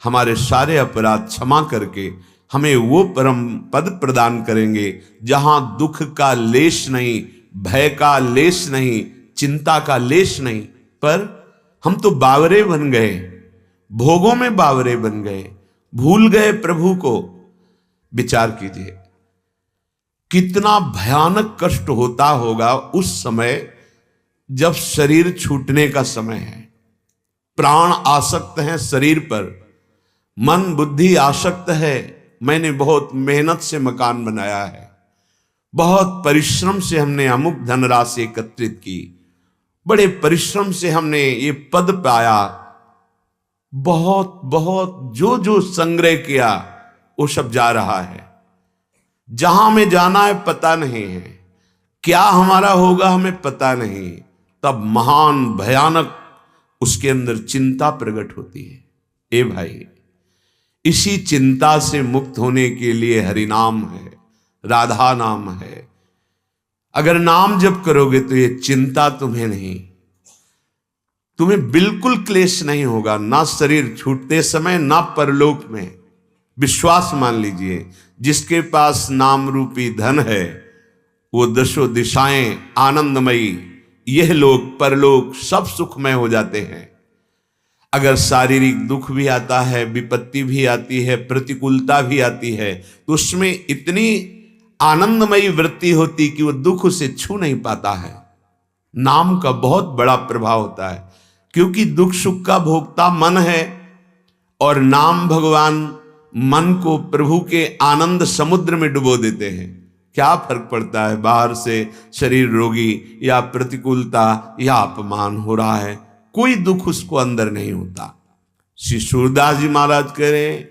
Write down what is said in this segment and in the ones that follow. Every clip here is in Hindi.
हमारे सारे अपराध क्षमा करके हमें वो परम पद प्रदान करेंगे जहां दुख का लेश नहीं, भय का लेश नहीं, चिंता का लेश नहीं। पर हम तो बावरे बन गए, भोगों में बावरे बन गए, भूल गए प्रभु को। विचार कीजिए कितना भयानक कष्ट होता होगा उस समय जब शरीर छूटने का समय है, प्राण आसक्त हैं शरीर पर, मन बुद्धि आसक्त है। मैंने बहुत मेहनत से मकान बनाया है, बहुत परिश्रम से हमने अमुक धनराशि एकत्रित की, बड़े परिश्रम से हमने ये पद पाया, बहुत बहुत जो जो संग्रह किया वो सब जा रहा है। जहां में जाना है पता नहीं है, क्या हमारा होगा हमें पता नहीं। तब महान भयानक उसके अंदर चिंता प्रकट होती है। ए भाई, इसी चिंता से मुक्त होने के लिए हरि नाम है, राधा नाम है। अगर नाम जप करोगे तो ये चिंता तुम्हें नहीं, तुम्हें बिल्कुल क्लेश नहीं होगा, ना शरीर छूटते समय ना परलोक में। विश्वास मान लीजिए, जिसके पास नाम रूपी धन है वो दशों दिशाएं आनंदमयी, यह लोक परलोक सब सुखमय हो जाते हैं। अगर शारीरिक दुख भी आता है, विपत्ति भी आती है, प्रतिकूलता भी आती है, तो उसमें इतनी आनंदमयी वृत्ति होती कि वो दुख उसे छू नहीं पाता है। नाम का बहुत बड़ा प्रभाव होता है, क्योंकि दुख सुख का भोक्ता मन है और नाम भगवान मन को प्रभु के आनंद समुद्र में डुबो देते हैं। क्या फर्क पड़ता है बाहर से शरीर रोगी या प्रतिकूलता या अपमान हो रहा है, कोई दुख उसको अंदर नहीं होता। श्री सूरदास जी महाराज कह रहे,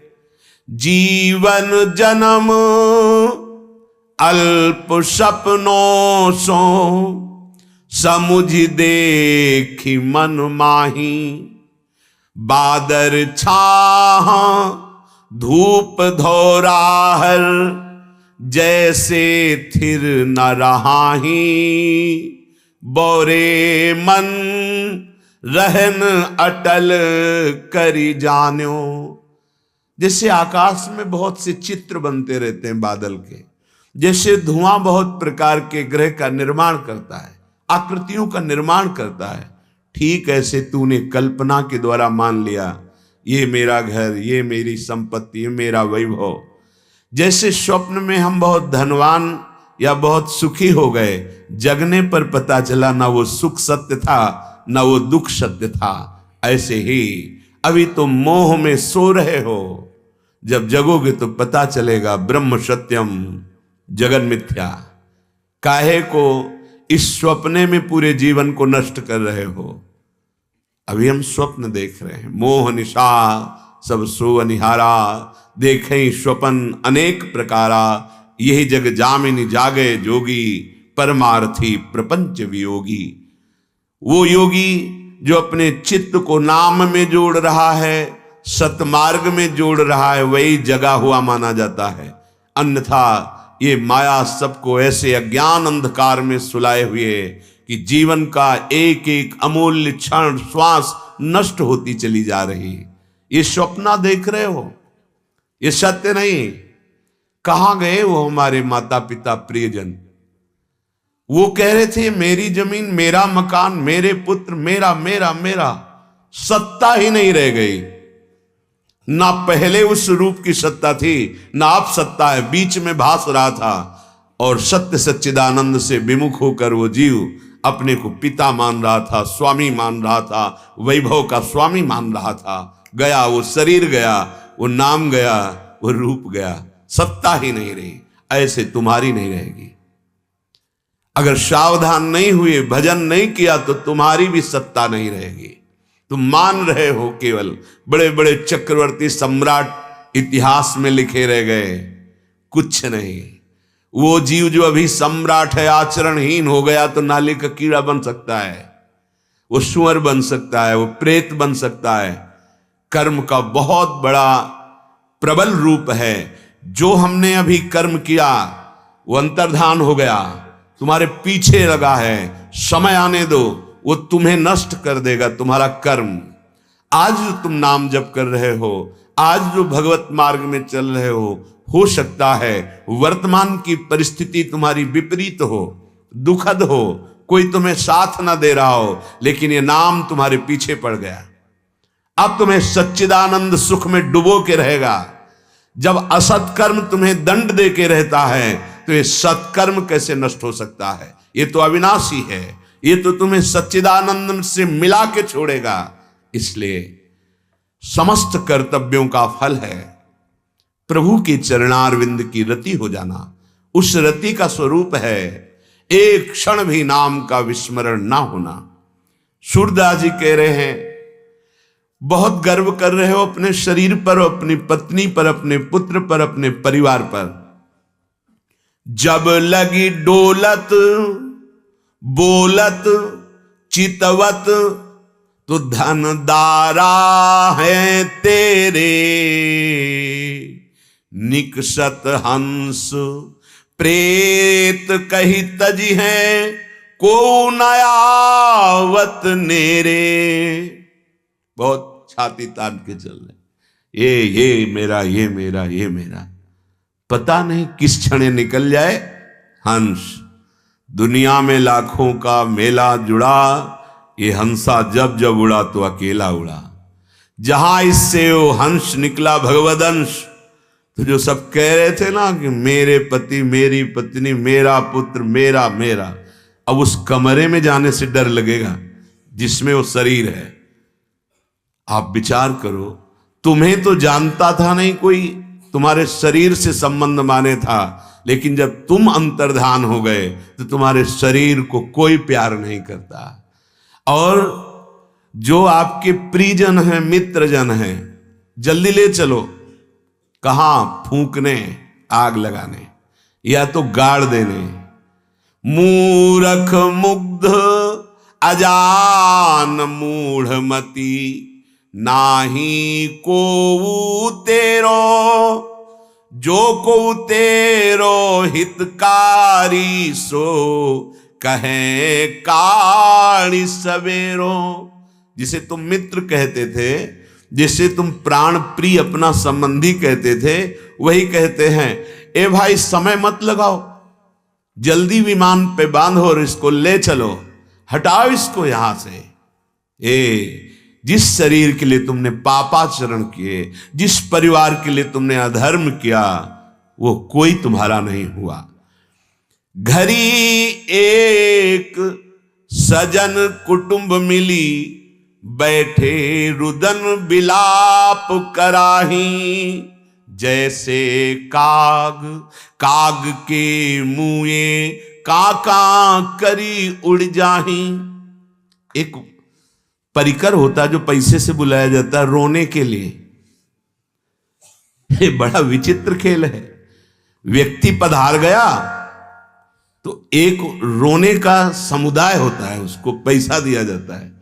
जीवन जन्म अल्प सपनों सो समुझ देखी मन माही, बादर छाह धूप धोराहर जैसे थिर न रहाही, बोरे मन रहन अटल करी जान्यो। जैसे आकाश में बहुत से चित्र बनते रहते हैं बादल के, जैसे धुआं बहुत प्रकार के ग्रह का निर्माण करता है, आकृतियों का निर्माण करता है, ठीक ऐसे तूने कल्पना के द्वारा मान लिया ये मेरा घर, ये मेरी संपत्ति, ये मेरा वैभव। जैसे स्वप्न में हम बहुत धनवान या बहुत सुखी हो गए, जगने पर पता चला ना वो सुख सत्य था ना वो दुख सत्य था। ऐसे ही अभी तुम मोह में सो रहे हो, जब जगोगे तो पता चलेगा ब्रह्म सत्यम जगन मिथ्या। काहे को इस स्वप्ने में पूरे जीवन को नष्ट कर रहे हो? अभी हम स्वप्न देख रहे हैं, मोह निशा सब सो अनिहारा, देखें स्वप्न अनेक प्रकारा, यही जग जामिनी जागे जोगी, परमार्थी प्रपंच वियोगी। वो योगी जो अपने चित्त को नाम में जोड़ रहा है, सतमार्ग में जोड़ रहा है, वही जगा हुआ माना जाता है। अन्यथा ये माया सबको ऐसे अज्ञान अंधकार में सुलाए हुए कि जीवन का एक एक अमूल्य क्षण श्वास नष्ट होती चली जा रही। ये स्वप्न देख रहे हो, ये सत्य नहीं। कहां गए वो हमारे माता पिता प्रियजन? वो कह रहे थे मेरी जमीन, मेरा मकान, मेरे पुत्र, मेरा मेरा मेरा। सत्ता ही नहीं रह गई। ना पहले उस रूप की सत्ता थी, ना अब सत्ता है, बीच में भास रहा था। और सत्य सच्चिदानंद से विमुख होकर वो जीव अपने को पिता मान रहा था, स्वामी मान रहा था, वैभव का स्वामी मान रहा था। गया वो शरीर, गया वो नाम, गया वो रूप, गया, सत्ता ही नहीं रही। ऐसे तुम्हारी नहीं रहेगी। अगर सावधान नहीं हुए, भजन नहीं किया, तो तुम्हारी भी सत्ता नहीं रहेगी। तुम मान रहे हो केवल बड़े बड़े चक्रवर्ती सम्राट इतिहास में लिखे रह गए, कुछ नहीं। वो जीव जो अभी सम्राट है आचरणहीन हो गया तो नाली का कीड़ा बन सकता है, वो सुअर बन सकता है, वो प्रेत बन सकता है। कर्म का बहुत बड़ा प्रबल रूप है। जो हमने अभी कर्म किया वो अंतर्धान हो गया, तुम्हारे पीछे लगा है। समय आने दो, वो तुम्हें नष्ट कर देगा तुम्हारा कर्म। आज तुम नाम जप कर रहे हो, आज जो भगवत मार्ग में चल रहे हो सकता है वर्तमान की परिस्थिति तुम्हारी विपरीत हो, दुखद हो, कोई तुम्हें साथ ना दे रहा हो, लेकिन ये नाम तुम्हारे पीछे पड़ गया, अब तुम्हें सच्चिदानंद सुख में डुबो के रहेगा। जब असत्कर्म तुम्हें दंड दे के रहता है तो ये सत्कर्म कैसे नष्ट हो सकता है? ये तो अविनाशी है, ये तो तुम्हें सच्चिदानंद से मिला के छोड़ेगा। इसलिए समस्त कर्तव्यों का फल है प्रभु के चरणारविंद की रति हो जाना। उस रति का स्वरूप है एक क्षण भी नाम का विस्मरण ना होना। सूरदास जी कह रहे हैं, बहुत गर्व कर रहे हो अपने शरीर पर, अपनी पत्नी पर, अपने पुत्र पर, अपने परिवार पर। जब लगी डोलत बोलत चितवत तो धन दारा है तेरे, निकसत हंस प्रेत कही तजी है को नयावत नेरे। बहुत छाती तान के चल रहे, ये मेरा, ये मेरा, ये मेरा, पता नहीं किस क्षण निकल जाए हंस। दुनिया में लाखों का मेला जुड़ा, ये हंसा जब जब उड़ा तो अकेला उड़ा। जहां इससे वो हंस निकला भगवदंश, तो जो सब कह रहे थे ना कि मेरे पति, मेरी पत्नी, मेरा पुत्र, मेरा मेरा, अब उस कमरे में जाने से डर लगेगा जिसमें वो शरीर है। आप विचार करो, तुम्हें तो जानता था नहीं कोई, तुम्हारे शरीर से संबंध माने था, लेकिन जब तुम अंतर्धान हो गए तो तुम्हारे शरीर को कोई प्यार नहीं करता। और जो आपके प्रियजन हैं, मित्रजन हैं, जल्दी ले चलो, कहां फूंकने, आग लगाने या तो गाड़ देने। मूरख मुग्ध अजान मूढ़मती, नाही को तेरो, जो को तेरो हितकारी सो कहे काणी सवेरो। जिसे तुम मित्र कहते थे, जिसे तुम प्राण प्रिय अपना संबंधी कहते थे, वही कहते हैं ए भाई समय मत लगाओ, जल्दी विमान पे बांधो और इसको ले चलो, हटाओ इसको यहां से। जिस शरीर के लिए तुमने पापाचरण किए, जिस परिवार के लिए तुमने अधर्म किया, वो कोई तुम्हारा नहीं हुआ। घरी एक सजन कुटुंब मिली, बैठे रुदन बिलाप कराही, जैसे काग काग के मुए काका करी उड़ जाही। एक परिकर होता जो पैसे से बुलाया जाता है रोने के लिए। ये बड़ा विचित्र खेल है। व्यक्ति पधार गया तो एक रोने का समुदाय होता है, उसको पैसा दिया जाता है,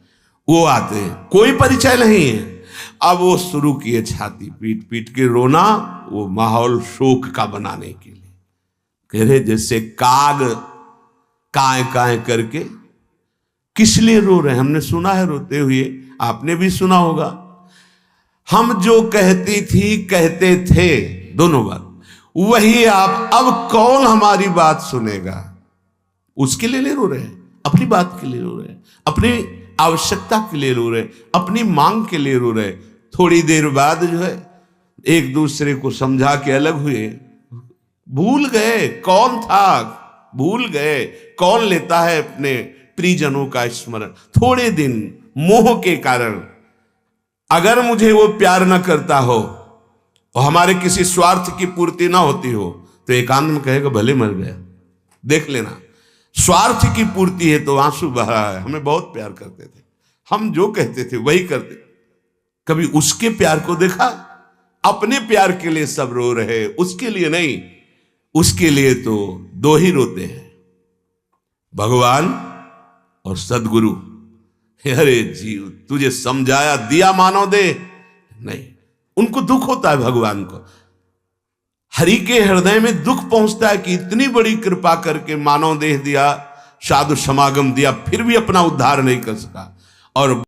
वो आते हैं, कोई परिचय नहीं है। अब वो शुरू किए छाती पीट पीट के रोना, वो माहौल शोक का बनाने के लिए। कह रहे जैसे काग काए काए करके, किस लिए रो रहे हैं? हमने सुना है रोते हुए, आपने भी सुना होगा। हम जो कहती थी कहते थे दोनों बार, वही आप, अब कौन हमारी बात सुनेगा? उसके लिए रो रहे हैं, अपनी बात के लिए रो रहे हैं, अपनी आवश्यकता के लिए रो रहे, अपनी मांग के लिए रो रहे। थोड़ी देर बाद जो है एक दूसरे को समझा के अलग हुए, भूल गए कौन था, भूल गए कौन लेता है अपने प्रियजनों का स्मरण। थोड़े दिन मोह के कारण, अगर मुझे वो प्यार न करता हो और हमारे किसी स्वार्थ की पूर्ति ना होती हो, तो एकांत में कहेगा भले मर गया, देख लेना। स्वार्थ की पूर्ति है तो आंसू बह रहा है, हमें बहुत प्यार करते थे, हम जो कहते थे वही करते। कभी उसके प्यार को देखा? अपने प्यार के लिए सब रो रहे, उसके लिए नहीं। उसके लिए तो दो ही रोते हैं, भगवान और सदगुरु। अरे जीव, तुझे समझाया दिया मानव दे, नहीं, उनको दुख होता है भगवान को। हरि के हृदय में दुख पहुंचता है कि इतनी बड़ी कृपा करके मानव देह दिया, साधु समागम दिया, फिर भी अपना उद्धार नहीं कर सका। और